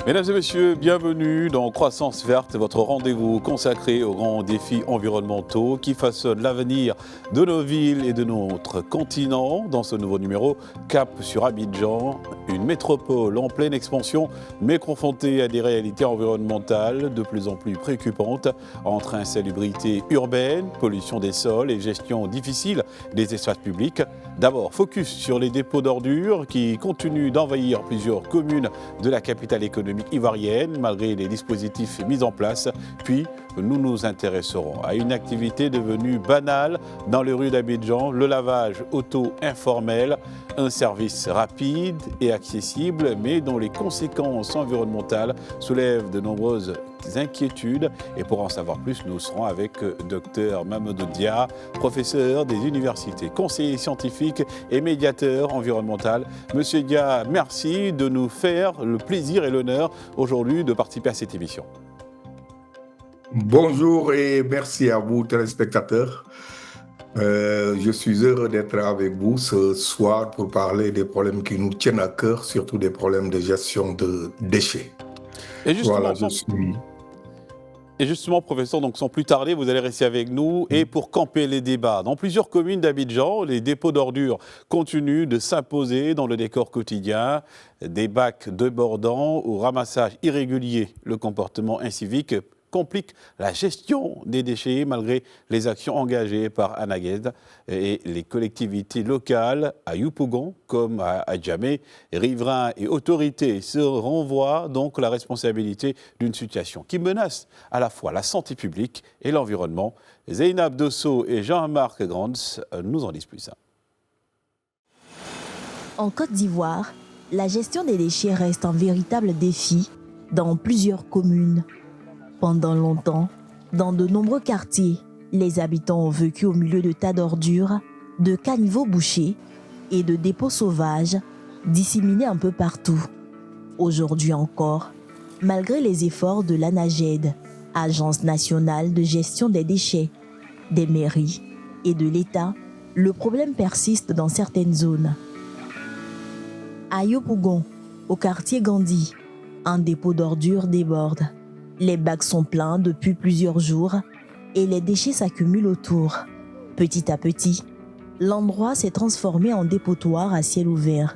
Mesdames et messieurs, bienvenue dans Croissance Verte, votre rendez-vous consacré aux grands défis environnementaux qui façonnent l'avenir de nos villes et de notre continent. Dans ce nouveau numéro, cap sur Abidjan, une métropole en pleine expansion, mais confrontée à des réalités environnementales de plus en plus préoccupantes, entre insalubrité urbaine, pollution des sols et gestion difficile des espaces publics. D'abord, focus sur les dépôts d'ordures qui continuent d'envahir plusieurs communes de la capitale économique ivoirienne, malgré les dispositifs mis en place. Puis, nous nous intéresserons à une activité devenue banale dans les rues d'Abidjan, le lavage auto informel, un service rapide et accessible, mais dont les conséquences environnementales soulèvent de nombreuses inquiétudes. Et pour en savoir plus, nous serons avec Dr Mamadou Dia, professeur des universités, conseiller scientifique et médiateur environnemental. Monsieur Dia, merci de nous faire le plaisir et l'honneur aujourd'hui de participer à cette émission. Bonjour et merci à vous, téléspectateurs. Je suis heureux d'être avec vous ce soir pour parler des problèmes qui nous tiennent à cœur, surtout des problèmes de gestion de déchets. Et justement, voilà, je suis... Et justement, professeur, donc sans plus tarder, vous allez rester avec nous et pour camper les débats. Dans plusieurs communes d'Abidjan, les dépôts d'ordures continuent de s'imposer dans le décor quotidien. Des bacs débordants au ramassage irrégulier, le comportement incivique complique la gestion des déchets malgré les actions engagées par Anagued et les collectivités locales à Yopougon comme à Adjamé. Riverains et autorités se renvoient donc la responsabilité d'une situation qui menace à la fois la santé publique et l'environnement. Zeynab Dosso et Jean-Marc Grands nous en disent plus. En Côte d'Ivoire, la gestion des déchets reste un véritable défi dans plusieurs communes. Pendant longtemps, dans de nombreux quartiers, les habitants ont vécu au milieu de tas d'ordures, de caniveaux bouchés et de dépôts sauvages disséminés un peu partout. Aujourd'hui encore, malgré les efforts de l'ANAGED, Agence nationale de gestion des déchets, des mairies et de l'État, le problème persiste dans certaines zones. À Yopougon, au quartier Gandhi, un dépôt d'ordures déborde. Les bacs sont pleins depuis plusieurs jours et les déchets s'accumulent autour. Petit à petit, l'endroit s'est transformé en dépotoir à ciel ouvert.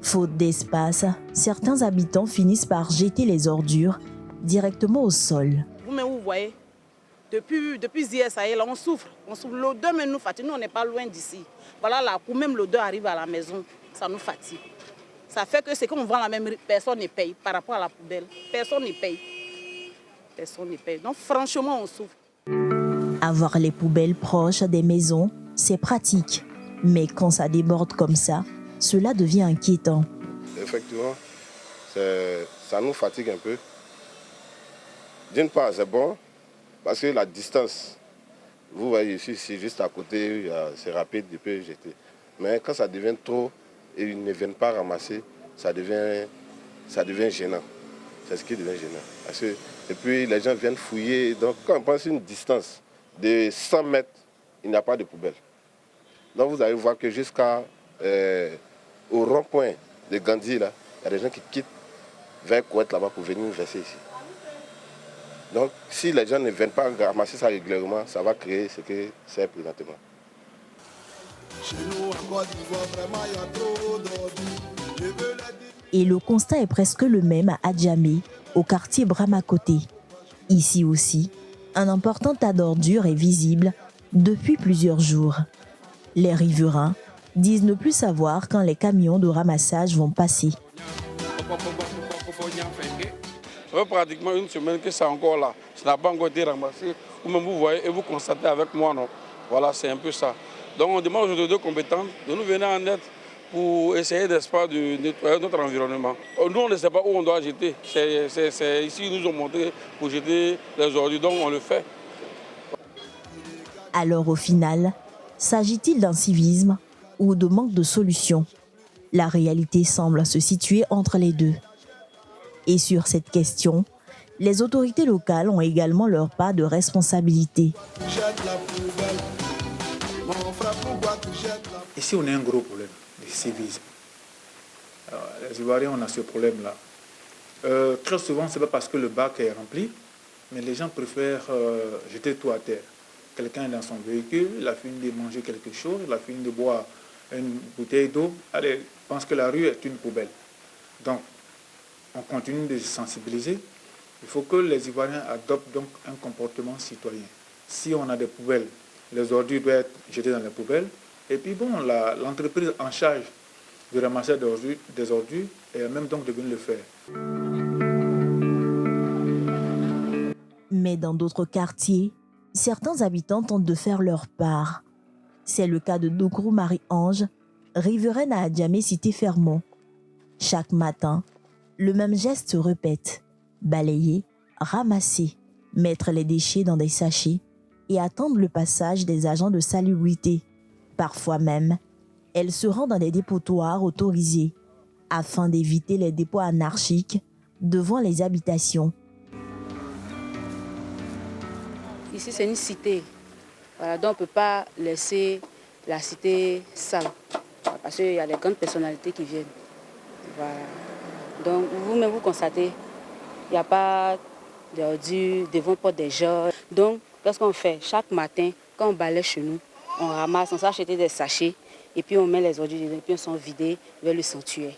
Faute d'espace, certains habitants finissent par jeter les ordures directement au sol. Vous-même, vous voyez, depuis hier, ça y est, là, on souffre. L'odeur même nous fatigue. Nous, on n'est pas loin d'ici. Voilà, là, où même l'odeur arrive à la maison, ça nous fatigue. Ça fait que c'est qu'on vend la même, personne ne paye par rapport à la poubelle. Personne ne paye. Donc franchement, on souffre. Avoir les poubelles proches des maisons, c'est pratique. Mais quand ça déborde comme ça, cela devient inquiétant. Effectivement, ça nous fatigue un peu. D'une part, c'est bon, parce que la distance, vous voyez ici, c'est juste à côté, c'est rapide, il peut jeter. Mais quand ça devient trop et ils ne viennent pas ramasser, ça devient gênant. C'est ce qui devient gênant. Et puis les gens viennent fouiller. Donc quand on prend une distance de 100 mètres, il n'y a pas de poubelle. Donc vous allez voir que jusqu'au rond-point de Gandhi, là, il y a des gens qui quittent vers Kouette là-bas pour venir verser ici. Donc si les gens ne viennent pas ramasser ça régulièrement, ça va créer ce que c'est présentement. Et le constat est presque le même à Adjamé, au quartier Bramakoté. Ici aussi, un important tas d'ordures est visible depuis plusieurs jours. Les riverains disent ne plus savoir quand les camions de ramassage vont passer. Ça fait pratiquement une semaine que c'est encore là. Ça n'a pas encore été ramassé. Vous-même vous voyez et vous constatez avec moi, non? Voilà, c'est un peu ça. Donc on demande aux autorités compétentes de nous venir en aide pour essayer, n'est-ce pas, de nettoyer notre environnement. Nous, on ne sait pas où on doit jeter. C'est ici qu'ils nous ont montré pour jeter les ordures, donc on le fait. Alors au final, s'agit-il d'un civisme ou de manque de solution? La réalité semble se situer entre les deux. Et sur cette question, les autorités locales ont également leur part de responsabilité. Ici, on a un gros problème de civisme. Alors, les Ivoiriens, on a ce problème-là. Très souvent, ce n'est pas parce que le bac est rempli, mais les gens préfèrent jeter tout à terre. Quelqu'un est dans son véhicule, il a fini de manger quelque chose, il a fini de boire une bouteille d'eau. Allez, il pense que la rue est une poubelle. Donc, on continue de se sensibiliser. Il faut que les Ivoiriens adoptent donc un comportement citoyen. Si on a des poubelles, les ordures doivent être jetées dans les poubelles. Et puis bon, l'entreprise en charge de ramasser des ordures est même donc de venir le faire. Mais dans d'autres quartiers, certains habitants tentent de faire leur part. C'est le cas de Dougrou Marie-Ange, riveraine à Adjamé, cité Fermont. Chaque matin, le même geste se répète. Balayer, ramasser, mettre les déchets dans des sachets et attendre le passage des agents de salubrité. Parfois même, elle se rend dans des dépotoirs autorisés afin d'éviter les dépôts anarchiques devant les habitations. Ici, c'est une cité. Voilà, donc on ne peut pas laisser la cité sale. Parce qu'il y a les grandes personnalités qui viennent. Voilà. Donc vous-même, vous constatez, il n'y a pas d'ordures devant porte des gens. Donc, qu'est-ce qu'on fait? Chaque matin, quand on balaye chez nous, on ramasse, on s'achète des sachets, et puis on met les ordures dedans, et puis on s'en vidés vers le sanctuaire.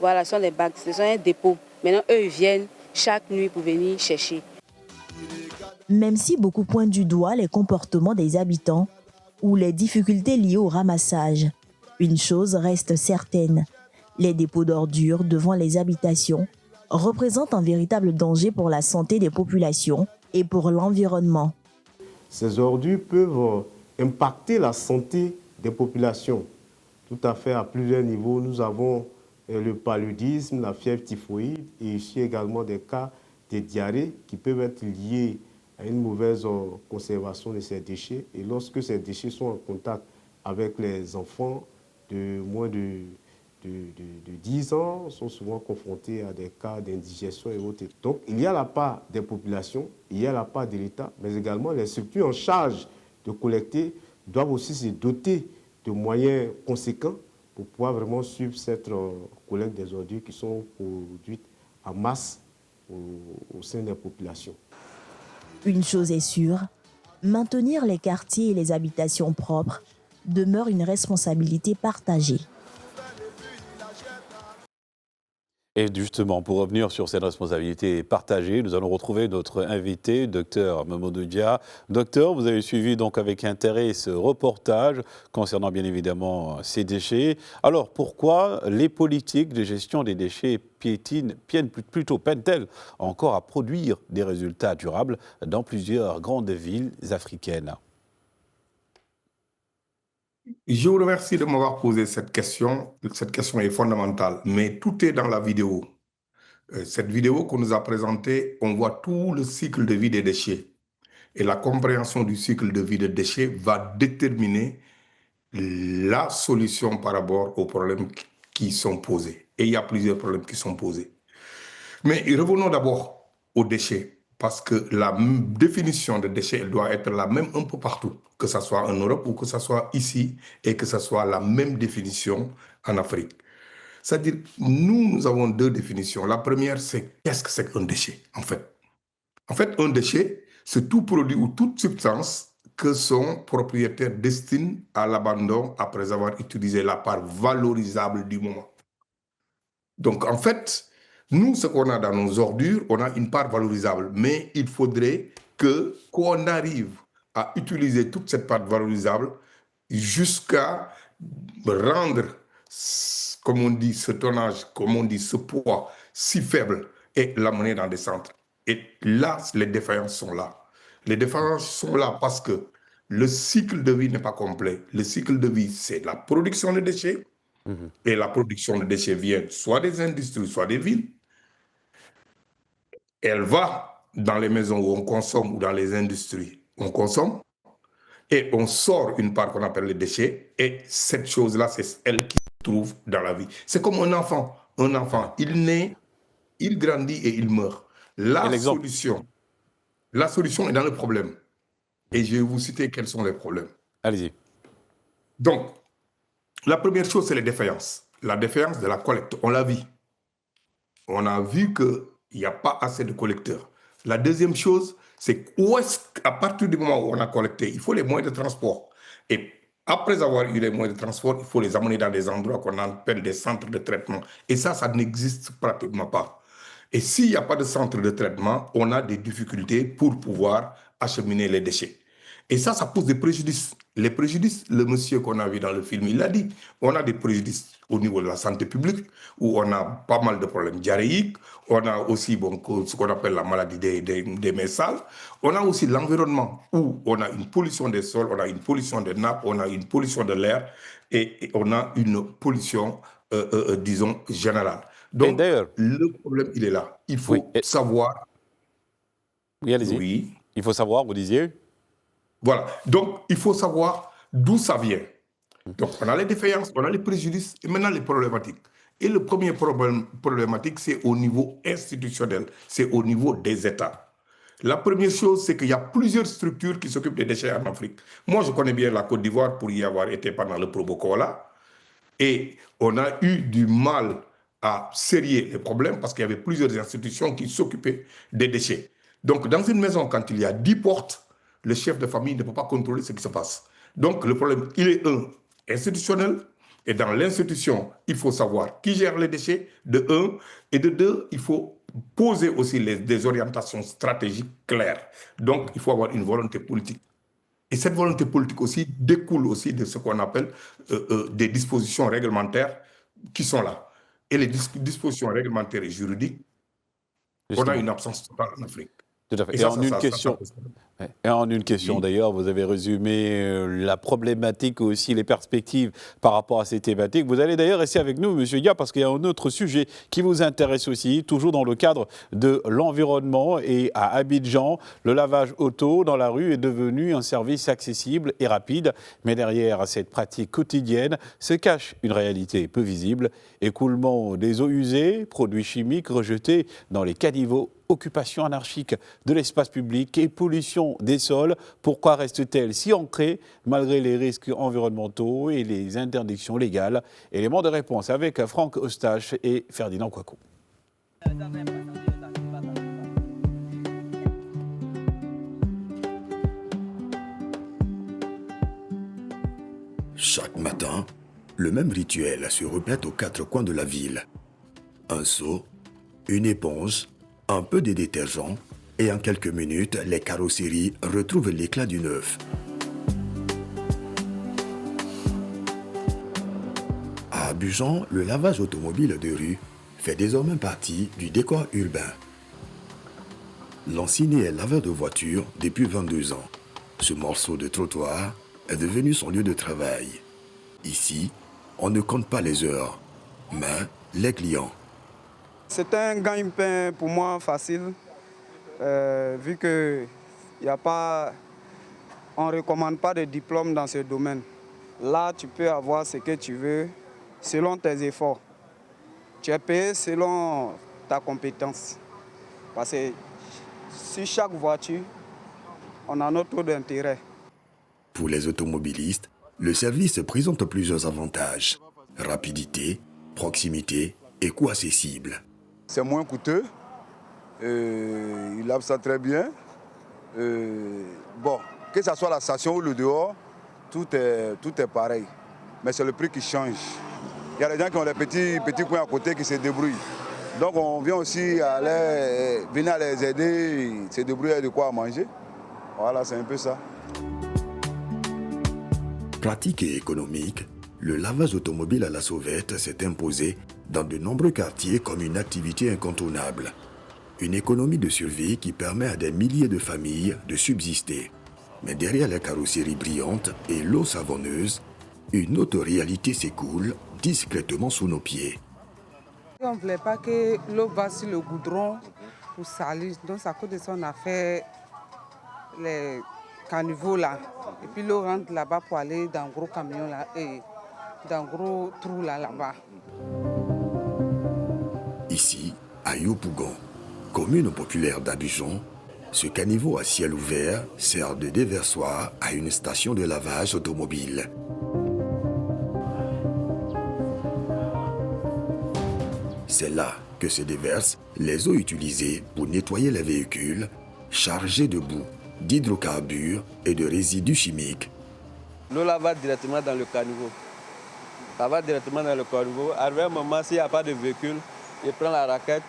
Voilà, ce sont des bacs, ce sont un dépôt. Maintenant, eux, ils viennent chaque nuit pour venir chercher. Même si beaucoup pointent du doigt les comportements des habitants ou les difficultés liées au ramassage, une chose reste certaine. Les dépôts d'ordures devant les habitations représentent un véritable danger pour la santé des populations et pour l'environnement. Ces ordures peuvent impacter la santé des populations. Tout à fait à plusieurs niveaux. Nous avons le paludisme, la fièvre typhoïde et ici également des cas de diarrhée qui peuvent être liés à une mauvaise conservation de ces déchets. Et lorsque ces déchets sont en contact avec les enfants de moins de 10 ans, sont souvent confrontés à des cas d'indigestion et autres. Donc, il y a la part des populations, il y a la part de l'État, mais également les structures en charge de collecter doivent aussi se doter de moyens conséquents pour pouvoir vraiment suivre cette collecte des ordures qui sont produites en masse au sein des populations. Une chose est sûre, maintenir les quartiers et les habitations propres demeure une responsabilité partagée. Et justement, pour revenir sur cette responsabilité partagée, nous allons retrouver notre invité, docteur Mamadou Dia. Docteur, vous avez suivi donc avec intérêt ce reportage concernant bien évidemment ces déchets. Alors pourquoi les politiques de gestion des déchets peinent-elles encore à produire des résultats durables dans plusieurs grandes villes africaines? Je vous remercie de m'avoir posé cette question. Cette question est fondamentale, mais tout est dans la vidéo. Cette vidéo qu'on nous a présentée, on voit tout le cycle de vie des déchets. Et la compréhension du cycle de vie des déchets va déterminer la solution par rapport aux problèmes qui sont posés. Et il y a plusieurs problèmes qui sont posés. Mais revenons d'abord aux déchets, parce que la définition de déchets, elle doit être la même un peu partout, que ce soit en Europe ou que ce soit ici, et que ce soit la même définition en Afrique. C'est-à-dire, nous avons deux définitions. La première, c'est qu'est-ce que c'est qu'un déchet, en fait? En fait, un déchet, c'est tout produit ou toute substance que son propriétaire destine à l'abandon après avoir utilisé la part valorisable du moment. Donc, en fait, nous, ce qu'on a dans nos ordures, on a une part valorisable, mais il faudrait qu'on arrive à utiliser toute cette part valorisable jusqu'à rendre, comme on dit, ce tonnage, comme on dit, ce poids si faible et l'amener dans des centres. Et là, les défaillances sont là. Les défaillances sont là parce que le cycle de vie n'est pas complet. Le cycle de vie, c'est la production de déchets, et la production de déchets vient soit des industries, soit des villes. Elle va dans les maisons où on consomme ou dans les industries où on consomme. Et on sort une part qu'on appelle les déchets. Et cette chose-là, c'est elle qui se trouve dans la vie. C'est comme un enfant. Un enfant, il naît, il grandit et il meurt. La solution est dans le problème. Et je vais vous citer quels sont les problèmes. Allez-y. Donc, la première chose, c'est les défaillances. La défaillance de la collecte, on l'a vu. On a vu que il n'y a pas assez de collecteurs. La deuxième chose, c'est qu'à partir du moment où on a collecté, il faut les moyens de transport. Et après avoir eu les moyens de transport, il faut les amener dans des endroits qu'on appelle des centres de traitement. Et ça n'existe pratiquement pas. Et s'il n'y a pas de centre de traitement, on a des difficultés pour pouvoir acheminer les déchets. Et ça pose des préjudices. Les préjudices, le monsieur qu'on a vu dans le film, il l'a dit, on a des préjudices au niveau de la santé publique, où on a pas mal de problèmes diarrhéiques, on a aussi ce qu'on appelle la maladie des mains sales, on a aussi l'environnement, où on a une pollution des sols, on a une pollution des nappes, on a une pollution de l'air, et on a une pollution, disons, générale. Donc, le problème, il est là. Il faut savoir... Oui, allez-y. Oui. Il faut savoir, vous disiez. Voilà. Donc, il faut savoir d'où ça vient. Donc, on a les défaillances, on a les préjudices et maintenant les problématiques. Et le premier problématique, c'est au niveau institutionnel, c'est au niveau des États. La première chose, c'est qu'il y a plusieurs structures qui s'occupent des déchets en Afrique. Moi, je connais bien la Côte d'Ivoire pour y avoir été pendant le Probocola. Et on a eu du mal à serrer les problèmes parce qu'il y avait plusieurs institutions qui s'occupaient des déchets. Donc, dans une maison, quand il y a 10 portes, le chef de famille ne peut pas contrôler ce qui se passe. Donc, le problème, il est institutionnel. Et dans l'institution, il faut savoir qui gère les déchets, de un. Et de deux, il faut poser aussi des orientations stratégiques claires. Donc, il faut avoir une volonté politique. Et cette volonté politique aussi découle aussi de ce qu'on appelle des dispositions réglementaires qui sont là. Et les dispositions réglementaires et juridiques, justement, on a une absence totale en Afrique. Tout à fait. Et en une question d'ailleurs, vous avez résumé la problématique aussi, les perspectives par rapport à ces thématiques. Vous allez d'ailleurs rester avec nous, M. Dia, parce qu'il y a un autre sujet qui vous intéresse aussi, toujours dans le cadre de l'environnement. Et à Abidjan, le lavage auto dans la rue est devenu un service accessible et rapide. Mais derrière cette pratique quotidienne se cache une réalité peu visible. Écoulement des eaux usées, produits chimiques rejetés dans les caniveaux, occupation anarchique de l'espace public et pollution des sols. Pourquoi reste-t-elle si ancrée malgré les risques environnementaux et les interdictions légales? Élément de réponse avec Franck Eustache et Ferdinand Kouakou. Chaque matin, le même rituel se répète aux quatre coins de la ville. Un seau, une éponge, un peu de détergent et en quelques minutes, les carrosseries retrouvent l'éclat du neuf. À Abidjan, le lavage automobile de rue fait désormais partie du décor urbain. Lancini est laveur de voitures depuis 22 ans. Ce morceau de trottoir est devenu son lieu de travail. Ici, on ne compte pas les heures, mais les clients. C'est un gagne-pain pour moi facile, vu que on ne recommande pas de diplôme dans ce domaine. Là, tu peux avoir ce que tu veux selon tes efforts. Tu es payé selon ta compétence. Parce que sur chaque voiture, on a notre taux d'intérêt. Pour les automobilistes, le service présente plusieurs avantages. Rapidité, proximité et coût accessible. C'est moins coûteux, il lave ça très bien. Bon, que ce soit la station ou le dehors, tout est pareil. Mais c'est le prix qui change. Il y a des gens qui ont des petits coins à côté qui se débrouillent. Donc on vient aussi venir à les aider, se débrouiller de quoi manger. Voilà, c'est un peu ça. Pratique et économique, le lavage automobile à la sauvette s'est imposé dans de nombreux quartiers comme une activité incontournable. Une économie de survie qui permet à des milliers de familles de subsister. Mais derrière les carrosseries brillantes et l'eau savonneuse, une autre réalité s'écoule discrètement sous nos pieds. On ne voulait pas que l'eau va sur le goudron pour salir. Donc à cause de ça, on a fait les caniveaux là. Et puis l'eau rentre là-bas pour aller dans un gros camion là et dans un gros trou là-bas. Ici, à Yopougon, commune populaire d'Abidjan, ce caniveau à ciel ouvert sert de déversoir à une station de lavage automobile. C'est là que se déversent les eaux utilisées pour nettoyer les véhicules chargés de boue, d'hydrocarbures et de résidus chimiques. L'eau là va directement dans le caniveau. Ça va directement dans le caniveau. À un moment, s'il n'y a pas de véhicule, il prend la raquette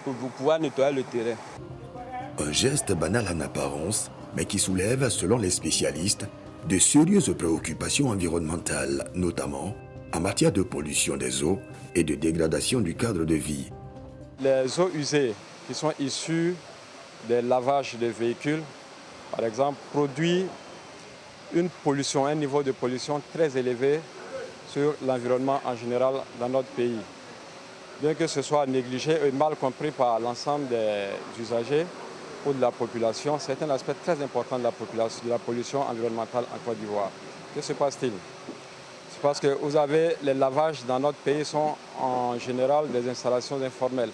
pour pouvoir nettoyer le terrain. Un geste banal en apparence, mais qui soulève, selon les spécialistes, de sérieuses préoccupations environnementales, notamment en matière de pollution des eaux et de dégradation du cadre de vie. Les eaux usées qui sont issues des lavages des véhicules, par exemple, produisent une pollution, un niveau de pollution très élevé sur l'environnement en général dans notre pays. Bien que ce soit négligé et mal compris par l'ensemble des usagers ou de la population, c'est un aspect très important de la pollution environnementale en Côte d'Ivoire. Que se passe-t-il? C'est parce que vous avez les lavages dans notre pays sont en général des installations informelles.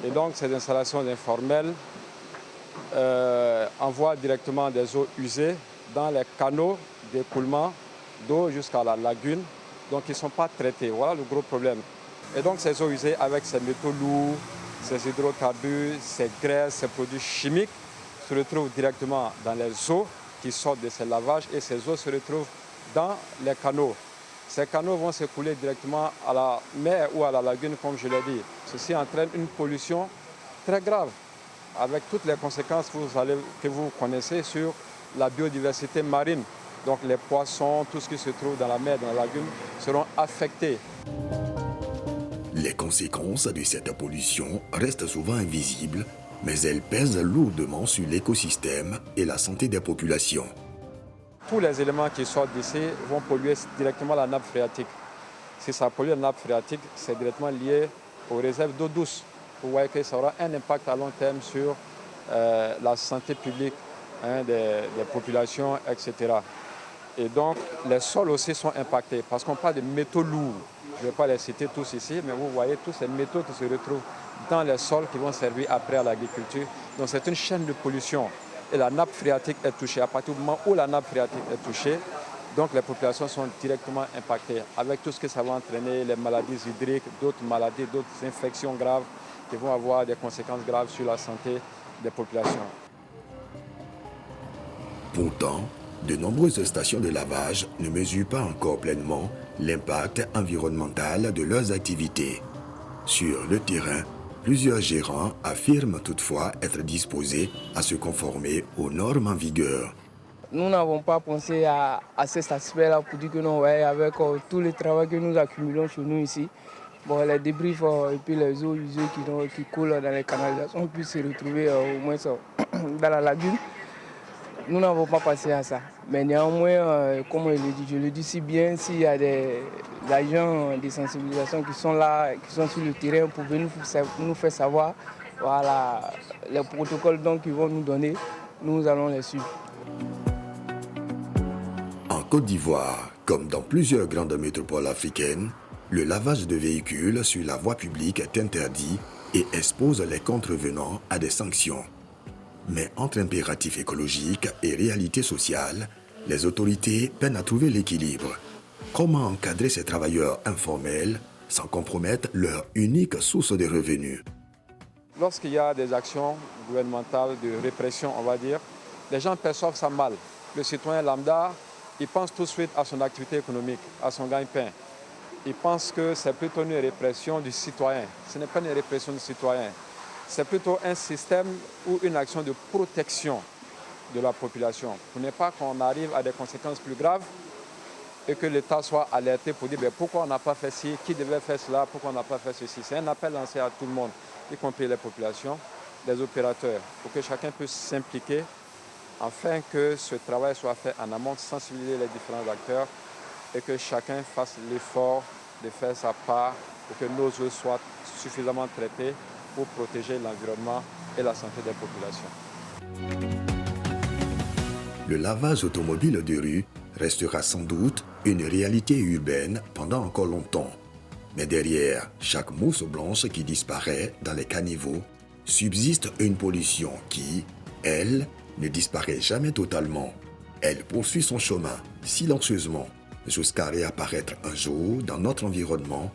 Et donc ces installations informelles envoient directement des eaux usées dans les canaux d'écoulement d'eau jusqu'à la lagune, donc ils ne sont pas traités. Voilà le gros problème. Et donc ces eaux usées avec ces métaux lourds, ces hydrocarbures, ces graisses, ces produits chimiques se retrouvent directement dans les eaux qui sortent de ces lavages et ces eaux se retrouvent dans les canaux. Ces canaux vont s'écouler directement à la mer ou à la lagune, comme je l'ai dit. Ceci entraîne une pollution très grave, avec toutes les conséquences que vous connaissez sur la biodiversité marine. Donc les poissons, tout ce qui se trouve dans la mer, dans la lagune, seront affectés. Les conséquences de cette pollution restent souvent invisibles, mais elles pèsent lourdement sur l'écosystème et la santé des populations. Tous les éléments qui sortent d'ici vont polluer directement la nappe phréatique. Si ça pollue la nappe phréatique, c'est directement lié aux réserves d'eau douce. Vous voyez que ça aura un impact à long terme sur la santé publique des populations, etc. Et donc, les sols aussi sont impactés parce qu'on parle de métaux lourds. Je ne vais pas les citer tous ici, mais vous voyez tous ces métaux qui se retrouvent dans les sols qui vont servir après à l'agriculture. Donc, c'est une chaîne de pollution. Et la nappe phréatique est touchée. À partir du moment où la nappe phréatique est touchée, donc les populations sont directement impactées avec tout ce que ça va entraîner, les maladies hydriques, d'autres maladies, d'autres infections graves qui vont avoir des conséquences graves sur la santé des populations. Pourtant, de nombreuses stations de lavage ne mesurent pas encore pleinement l'impact environnemental de leurs activités. Sur le terrain, plusieurs gérants affirment toutefois être disposés à se conformer aux normes en vigueur. Nous n'avons pas pensé à cet aspect-là pour dire que non, ouais, avec tout le travail que nous accumulons chez nous ici, bon, les débris et puis les eaux usées qui coulent dans les canalisations puissent se retrouver au moins dans la lagune. Nous n'avons pas pensé à ça. Mais néanmoins, comme je le dis si bien, s'il y a des agents de sensibilisation qui sont là, qui sont sur le terrain pour venir nous faire savoir voilà, les protocoles qu'ils vont nous donner, nous allons les suivre. En Côte d'Ivoire, comme dans plusieurs grandes métropoles africaines, le lavage de véhicules sur la voie publique est interdit et expose les contrevenants à des sanctions. Mais entre impératifs écologiques et réalité sociale, les autorités peinent à trouver l'équilibre. Comment encadrer ces travailleurs informels sans compromettre leur unique source de revenus? Lorsqu'il y a des actions gouvernementales de répression, on va dire, les gens perçoivent ça mal. Le citoyen lambda, il pense tout de suite à son activité économique, à son gagne-pain. Il pense que c'est plutôt une répression du citoyen. Ce n'est pas une répression du citoyen. C'est plutôt un système ou une action de protection de la population. Pour ne pas qu'on arrive à des conséquences plus graves et que l'État soit alerté pour dire pourquoi on n'a pas fait ci, qui devait faire cela, pourquoi on n'a pas fait ceci. C'est un appel lancé à tout le monde, y compris les populations, les opérateurs, pour que chacun puisse s'impliquer afin que ce travail soit fait en amont, sensibiliser les différents acteurs et que chacun fasse l'effort de faire sa part pour que nos eaux soient suffisamment traitées pour protéger l'environnement et la santé des populations. Le lavage automobile de rue restera sans doute une réalité urbaine pendant encore longtemps. Mais derrière chaque mousse blanche qui disparaît dans les caniveaux, subsiste une pollution qui, elle, ne disparaît jamais totalement. Elle poursuit son chemin silencieusement jusqu'à réapparaître un jour dans notre environnement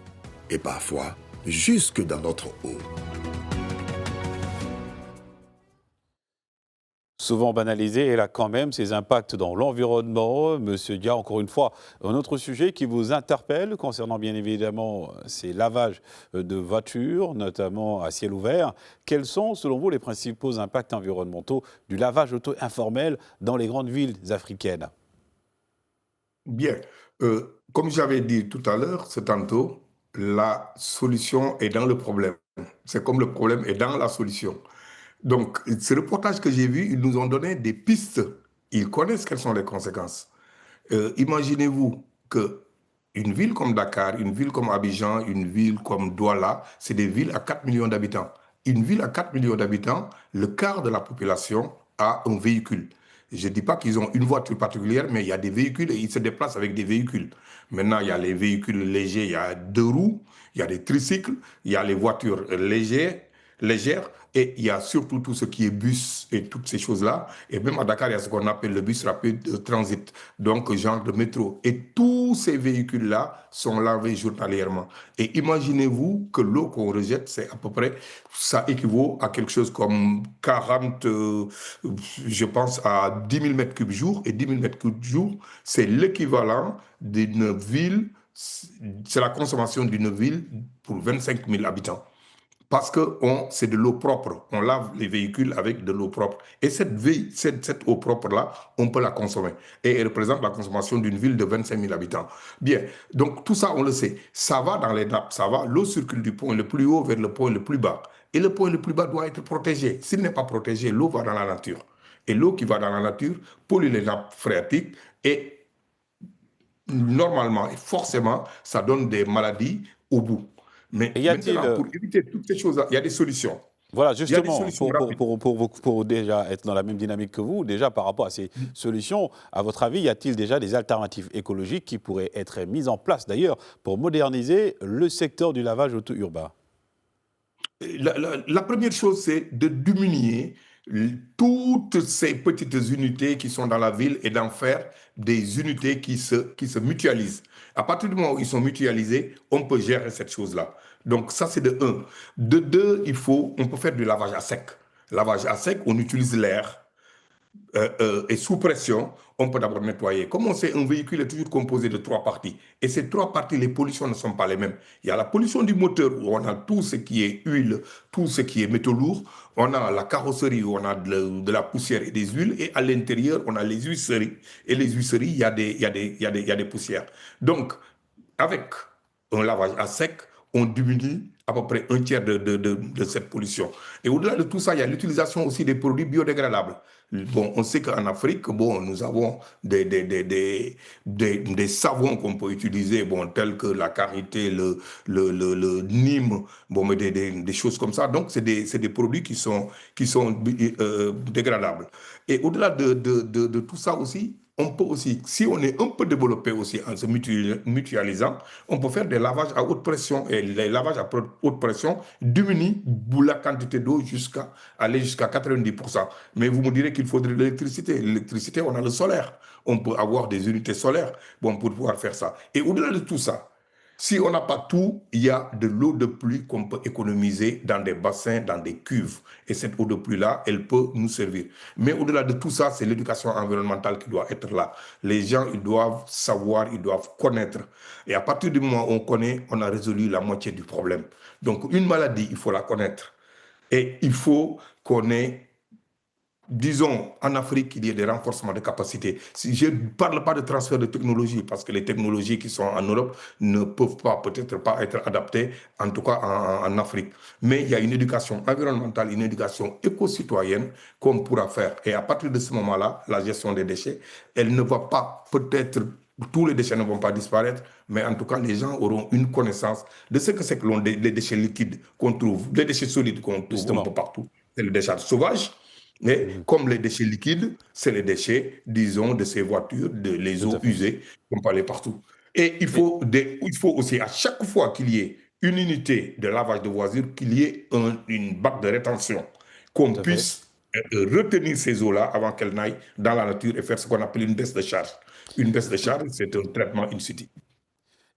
et parfois jusque dans notre eau. Souvent banalisé, elle a quand même ses impacts dans l'environnement. Monsieur Dia, encore une fois, un autre sujet qui vous interpelle concernant bien évidemment ces lavages de voitures, notamment à ciel ouvert. Quels sont, selon vous, les principaux impacts environnementaux du lavage auto informel dans les grandes villes africaines? Bien. Comme j'avais dit tout à l'heure, c'est tantôt, la solution est dans le problème. C'est comme le problème est dans la solution. Donc, ce reportage que j'ai vu, ils nous ont donné des pistes. Ils connaissent quelles sont les conséquences. Imaginez-vous qu'une ville comme Dakar, une ville comme Abidjan, une ville comme Douala, c'est des villes à 4 millions d'habitants. Une ville à 4 millions d'habitants, le quart de la population a un véhicule. Je ne dis pas qu'ils ont une voiture particulière, mais il y a des véhicules et ils se déplacent avec des véhicules. Maintenant, il y a les véhicules légers, il y a 2 roues, il y a des tricycles, il y a les voitures légères, et il y a surtout tout ce qui est bus et toutes ces choses-là. Et même à Dakar, il y a ce qu'on appelle le bus rapide transit, donc genre de métro. Et tous ces véhicules-là sont lavés journalièrement. Et imaginez-vous que l'eau qu'on rejette, c'est à peu près, ça équivaut à quelque chose comme 40, je pense à 10 000 mètres cubes jour. Et 10 000 mètres cubes jour, c'est l'équivalent d'une ville, c'est la consommation d'une ville pour 25 000 habitants. Parce que c'est de l'eau propre. On lave les véhicules avec de l'eau propre. Et cette eau propre-là, on peut la consommer. Et elle représente la consommation d'une ville de 25 000 habitants. Bien, donc tout ça, on le sait. Ça va dans les nappes, ça va. L'eau circule du point le plus haut vers le point le plus bas. Et le point le plus bas doit être protégé. S'il n'est pas protégé, l'eau va dans la nature. Et l'eau qui va dans la nature pollue les nappes phréatiques et normalement et forcément, ça donne des maladies au bout. Mais maintenant, pour éviter toutes ces choses-là, il y a des solutions. Voilà, justement, pour déjà être dans la même dynamique que vous, déjà par rapport à ces solutions, à votre avis, y a-t-il déjà des alternatives écologiques qui pourraient être mises en place d'ailleurs pour moderniser le secteur du lavage auto-urbain? La première chose, c'est de diminuer toutes ces petites unités qui sont dans la ville et d'en faire des unités qui se mutualisent. À partir du moment où ils sont mutualisés, on peut gérer cette chose-là. Donc ça, c'est de 1. De 2, on peut faire du lavage à sec. Lavage à sec, on utilise l'air. Et sous pression, on peut d'abord nettoyer. Comme on sait, un véhicule est toujours composé de 3 parties. Et ces 3 parties, les pollutions ne sont pas les mêmes. Il y a la pollution du moteur où on a tout ce qui est huile, tout ce qui est métaux lourds. On a la carrosserie où on a de la poussière et des huiles. Et à l'intérieur, on a les huisseries. Et les huisseries, il y a des poussières. Donc, avec un lavage à sec, on diminue à peu près un tiers de cette pollution. Et au-delà de tout ça, il y a l'utilisation aussi des produits biodégradables. Bon, on sait qu'en Afrique, nous avons des savons qu'on peut utiliser, tels que la karité, le Nîmes, mais des choses comme ça. Donc, c'est des produits qui sont dégradables. Et au-delà de tout ça aussi, on peut aussi, si on est un peu développé aussi en se mutualisant, on peut faire des lavages à haute pression. Et les lavages à haute pression diminuent la quantité d'eau aller jusqu'à 90%. Mais vous me direz qu'il faudrait de l'électricité. L'électricité, on a le solaire. On peut avoir des unités solaires pour pouvoir faire ça. Et au-delà de tout ça, si on n'a pas tout, il y a de l'eau de pluie qu'on peut économiser dans des bassins, dans des cuves. Et cette eau de pluie-là, elle peut nous servir. Mais au-delà de tout ça, c'est l'éducation environnementale qui doit être là. Les gens, ils doivent savoir, ils doivent connaître. Et à partir du moment où on connaît, on a résolu la moitié du problème. Donc, une maladie, il faut la connaître. Et il faut qu'on ait, disons, en Afrique, il y a des renforcements de capacités. Je ne parle pas de transfert de technologie, parce que les technologies qui sont en Europe ne peuvent peut-être pas être adaptées, en tout cas en Afrique. Mais il y a une éducation environnementale, une éducation éco-citoyenne qu'on pourra faire. Et à partir de ce moment-là, la gestion des déchets, elle ne va pas peut-être... Tous les déchets ne vont pas disparaître, mais en tout cas, les gens auront une connaissance de ce que c'est que les déchets liquides qu'on trouve, les déchets solides qu'on trouve un peu partout. C'est le déchet sauvage. Mais comme les déchets liquides, c'est les déchets, disons, de ces voitures, les eaux usées, qu'on peut aller partout. Et il faut aussi, à chaque fois qu'il y ait une unité de lavage de voitures, qu'il y ait une bac de rétention, qu'on puisse retenir ces eaux-là avant qu'elles n'aillent dans la nature et faire ce qu'on appelle une baisse de charge. Une baisse de charge, c'est un traitement in situ.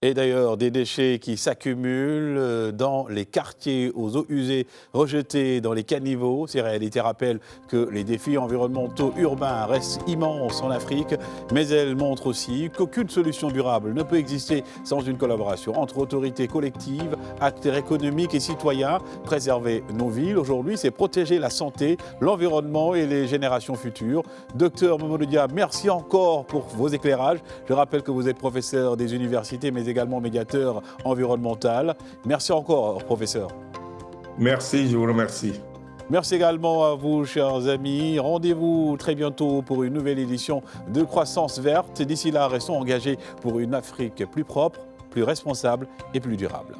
Et d'ailleurs, des déchets qui s'accumulent dans les quartiers aux eaux usées rejetées dans les caniveaux. Ces réalités rappellent que les défis environnementaux urbains restent immenses en Afrique, mais elles montrent aussi qu'aucune solution durable ne peut exister sans une collaboration entre autorités collectives, acteurs économiques et citoyens. Préserver nos villes aujourd'hui, c'est protéger la santé, l'environnement et les générations futures. Docteur Mamadou Dia, merci encore pour vos éclairages. Je rappelle que vous êtes professeur des universités, mais également médiateur environnemental. Merci encore, professeur. Merci, je vous remercie. Merci également à vous, chers amis. Rendez-vous très bientôt pour une nouvelle édition de Croissance Verte. D'ici là, restons engagés pour une Afrique plus propre, plus responsable et plus durable.